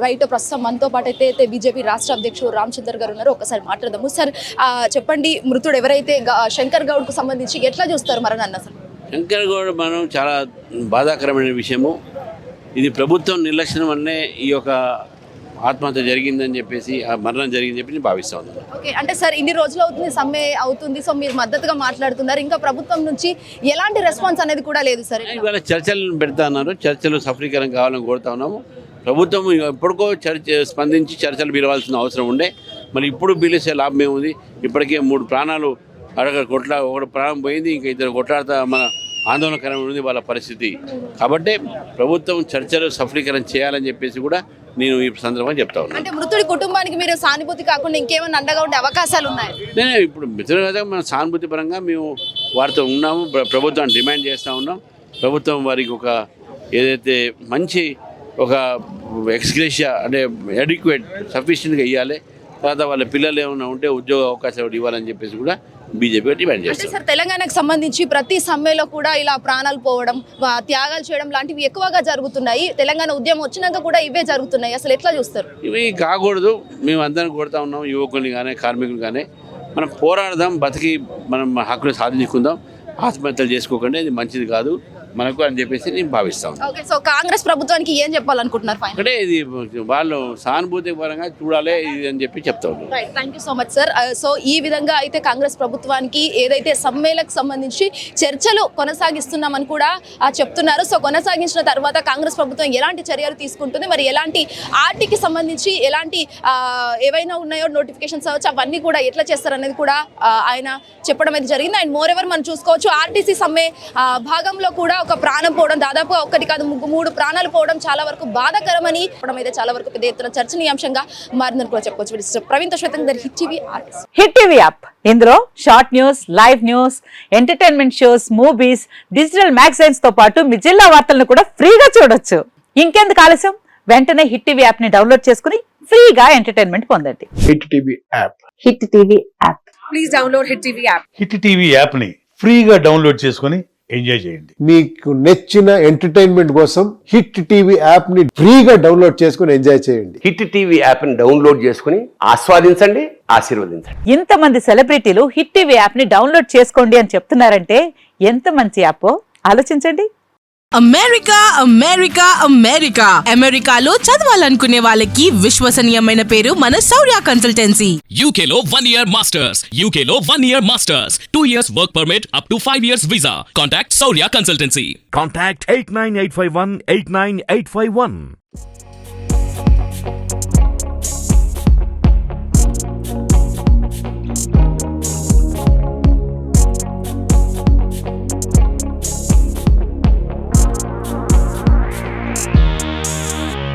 Right, ప్రస్తుతం మనతో పాటు అయితే బీజేపీ రాష్ట్ర అధ్యక్షుడు రామచంద్ర గారు ఉన్నారు. ఒకసారి మాట్లాడదాము. సార్, చెప్పండి, మృతుడు ఎవరైతే శంకర్ గౌడ్కు సంబంధించి ఎట్లా చూస్తారు మరణాన్ని? అసలు శంకర్ గౌడ్ మనం చాలా బాధాకరమైన విషయము. ఇది ప్రభుత్వం నిర్లక్ష్యం వల్లనే ఈ యొక్క ఆత్మహత్య జరిగిందని చెప్పేసి, ఆ మరణం జరిగిందని చెప్పి నేను భావిస్తా ఉన్నాను. ఓకే, అంటే సార్ ఇన్ని రోజులు అవుతుంది, సమ్మె అవుతుంది, సో మీరు మద్దతుగా మాట్లాడుతున్నారు, ఇంకా ప్రభుత్వం నుంచి ఎలాంటి రెస్పాన్స్ అనేది కూడా లేదు సార్. ఇవాళ చర్చలు పెడతా ఉన్నారు, చర్చలు సఫలీకరం కావాలని కోరుతా ఉన్నాము. ప్రభుత్వం ఎప్పటికో స్పందించి చర్చలు పిలవాల్సిన అవసరం ఉండే, మరి ఇప్పుడు పిలిచే లాభం ఏముంది? ఇప్పటికే 3 ప్రాణాలు ఒకటి ప్రాణం పోయింది, ఇంకా 2 కొట్లాడుతా మన ఆందోళనకరంగా ఉంది వాళ్ళ పరిస్థితి. కాబట్టి ప్రభుత్వం చర్చలు సఫలీకరణ చేయాలని చెప్పేసి కూడా నేను ఈ సందర్భంగా చెప్తా ఉన్నాను. అంటే మృతుడి కుటుంబానికి మీరు సానుభూతి కాకుండా ఇంకేమైనా అండగా ఉండే అవకాశాలు ఉన్నాయి? నేను ఇప్పుడు మిత్రులుగా మన సానుభూతి పరంగా మేము వారితో ఉన్నాము, ప్రభుత్వాన్ని డిమాండ్ చేస్తూ ఉన్నాం. ప్రభుత్వం వారికి ఒక ఏదైతే మంచి ఒక ఎక్స్గ్రేషియా అంటే అడిక్వేట్ సఫిషియెంట్గా ఇవ్వాలి, తర్వాత వాళ్ళ పిల్లలు ఏమైనా ఉంటే ఉద్యోగ అవకాశాలు ఇవ్వాలని చెప్పేసి కూడా బీజేపీ డిమాండ్ చేస్తారు. సార్, తెలంగాణకు సంబంధించి ప్రతి సమ్మెలో కూడా ఇలా ప్రాణాలు పోవడం, త్యాగాలు చేయడం లాంటివి ఎక్కువగా జరుగుతున్నాయి. తెలంగాణ ఉద్యమం వచ్చినాక కూడా ఇవే జరుగుతున్నాయి. అసలు ఎట్లా చూస్తారు? ఇవి కాకూడదు. మేము అందరం కోరుతా ఉన్నాం, యువకుల్ని కానీ కార్మికులు కానీ మనం పోరాడదాం, బతికి మనం హక్కులు సాధించుకుందాం, ఆత్మహత్యలు చేసుకోకుండా ఇది మంచిది కాదు మనకు అని చెప్పేసి నేను భావిస్తాను. ఓకే, సో కాంగ్రెస్ ప్రభుత్వానికి ఏం చెప్పాలనుకుంటున్నారు? అంటే ఇది వాళ్ళు సానుభూతి పరంగా చూడాలి ఇది అని చెప్పి చెప్తా ఉన్నారు. Thank you so much sir. So ఈ విధంగా అయితే కాంగ్రెస్ ప్రభుత్వానికి ఏదైతే సమ్మెలకు సంబంధించి చర్చలు కొనసాగిస్తున్నామని కూడా చెప్తున్నారు. సో కొనసాగించిన తర్వాత కాంగ్రెస్ ప్రభుత్వం ఎలాంటి చర్యలు తీసుకుంటుంది, మరి ఎలాంటి ఆర్టీకి సంబంధించి ఎలాంటి ఏవైనా ఉన్నాయో నోటిఫికేషన్స్ అవచ్చు, అవన్నీ కూడా ఎట్లా చేస్తారనేది కూడా ఆయన చెప్పడం అయితే జరిగింది. అండ్ మోర్ ఎవర్ మనం చూసుకోవచ్చు, ఆర్టీసీ సమ్మె భాగంలో కూడా ఒక ప్రాణం పోవడం, దాదాపుగా 1 కాదు 3 ప్రాణాలు పోవడం చాలా వరకు బాధాకరమని చెప్పడం అయితే చాలా వరకు పెద్ద ఎత్తున చర్చనీయాంశంగా మారిందని కూడా చెప్పవచ్చు. ప్రవీణ్ శ్వేతంగా హిట్ టీవీ యాప్, ఇందులో short news, live news, entertainment shows, movies, digital magazines తో పాటు మీ జిల్లా వార్తలను కూడా ఫ్రీగా చూడొచ్చు. ఇంకెందుకు ఆలస్యం, వెంటనే హిట్ టీవీ యాప్ ని డౌన్లోడ్ చేసుకుని ఫ్రీగా ఎంటర్టైన్మెంట్ పొందండి. Hit TV app. Hit TV app. Please download hit TV app. Hit TV app ని ఫ్రీగా డౌన్లోడ్ చేసుకుని ఎంజాయ్ చేయండి. మీకు నచ్చిన ఎంటర్టైన్మెంట్ కోసం హిట్ టీవీ యాప్ ని ఫ్రీగా డౌన్లోడ్ చేసుకుని ఎంజాయ్ చేయండి. హిట్ టీవీ యాప్ ని డౌన్లోడ్ చేసుకుని ఆస్వాదించండి, ఆశీర్వదించండి. ఇంతమంది సెలబ్రిటీలు హిట్ టీవీ యాప్ ని డౌన్లోడ్ చేసుకోండి అని చెప్తున్నారంటే ఎంత మంచి యాప్ ఆలోచించండి. అమెరికా అమెరికా అమెరికా అమెరికాలో చదవాలనుకునే వాళ్ళకి విశ్వసనీయమైన పేరు మన శౌర్య కన్సల్టెన్సీ. UK లో 1 year masters, UK లో 1 year masters, 2 years work permit up to 5 years visa. Contact Saurya Consultancy. Contact 89851 89851.